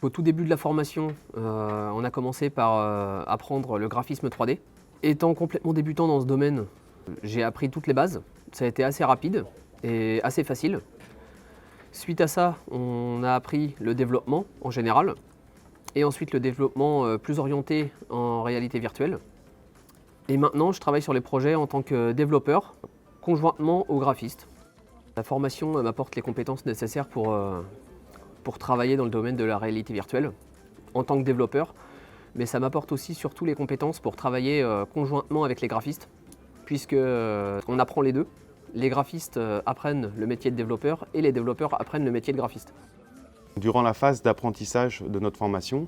Au tout début de la formation, on a commencé par apprendre le graphisme 3D. Étant complètement débutant dans ce domaine, j'ai appris toutes les bases. Ça a été assez rapide et assez facile. Suite à ça, on a appris le développement en général et ensuite le développement plus orienté en réalité virtuelle. Et maintenant, je travaille sur les projets en tant que développeur, conjointement au graphiste. La formation m'apporte les compétences nécessaires pour travailler dans le domaine de la réalité virtuelle en tant que développeur, mais ça m'apporte aussi surtout les compétences pour travailler conjointement avec les graphistes, puisque on apprend les deux. Les graphistes apprennent le métier de développeur et les développeurs apprennent le métier de graphiste. Durant la phase d'apprentissage de notre formation,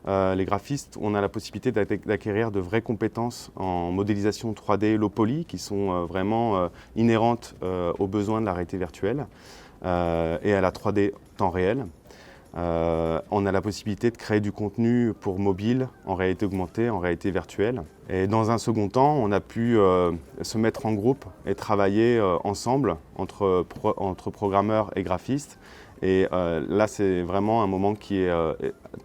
les graphistes, on a la possibilité d'acquérir de vraies compétences en modélisation 3D low poly qui sont vraiment inhérentes aux besoins de la réalité virtuelle et à la 3D temps réel. On a la possibilité de créer du contenu pour mobile, en réalité augmentée, en réalité virtuelle. Et dans un second temps, on a pu se mettre en groupe et travailler ensemble entre programmeurs et graphistes. Et là, c'est vraiment un moment qui est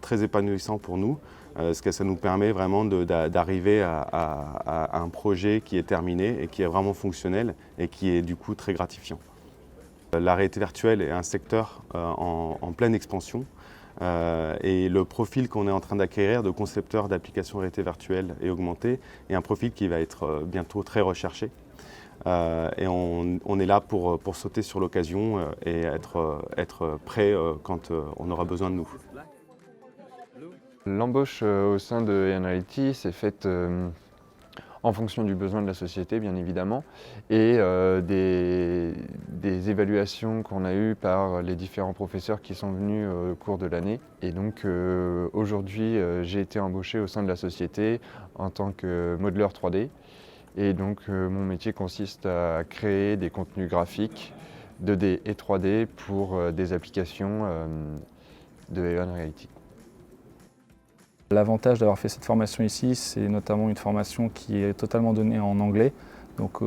très épanouissant pour nous, parce que ça nous permet vraiment d'arriver à un projet qui est terminé et qui est vraiment fonctionnel et qui est du coup très gratifiant. La réalité virtuelle est un secteur en pleine expansion et le profil qu'on est en train d'acquérir de concepteur d'applications réalité virtuelle et augmentée est un profil qui va être bientôt très recherché. Et on est là pour sauter sur l'occasion et être prêt quand on aura besoin de nous. L'embauche au sein de Reality s'est faite en fonction du besoin de la société, bien évidemment, et des évaluations qu'on a eues par les différents professeurs qui sont venus au cours de l'année. Et donc aujourd'hui, j'ai été embauché au sein de la société en tant que modeleur 3D. Et donc mon métier consiste à créer des contenus graphiques 2D et 3D pour des applications de Eon Reality. L'avantage d'avoir fait cette formation ici, c'est notamment une formation qui est totalement donnée en anglais. Donc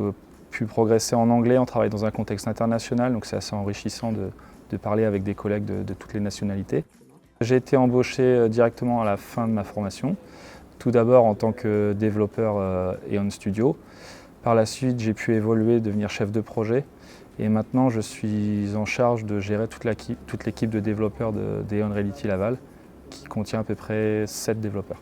pu progresser en anglais, on travaille dans un contexte international, donc c'est assez enrichissant de parler avec des collègues de toutes les nationalités. J'ai été embauché directement à la fin de ma formation. Tout d'abord en tant que développeur Eon Studio. Par la suite, j'ai pu évoluer, devenir chef de projet. Et maintenant, je suis en charge de gérer toute l'équipe de développeurs d'Eon Reality Laval, qui contient à peu près 7 développeurs.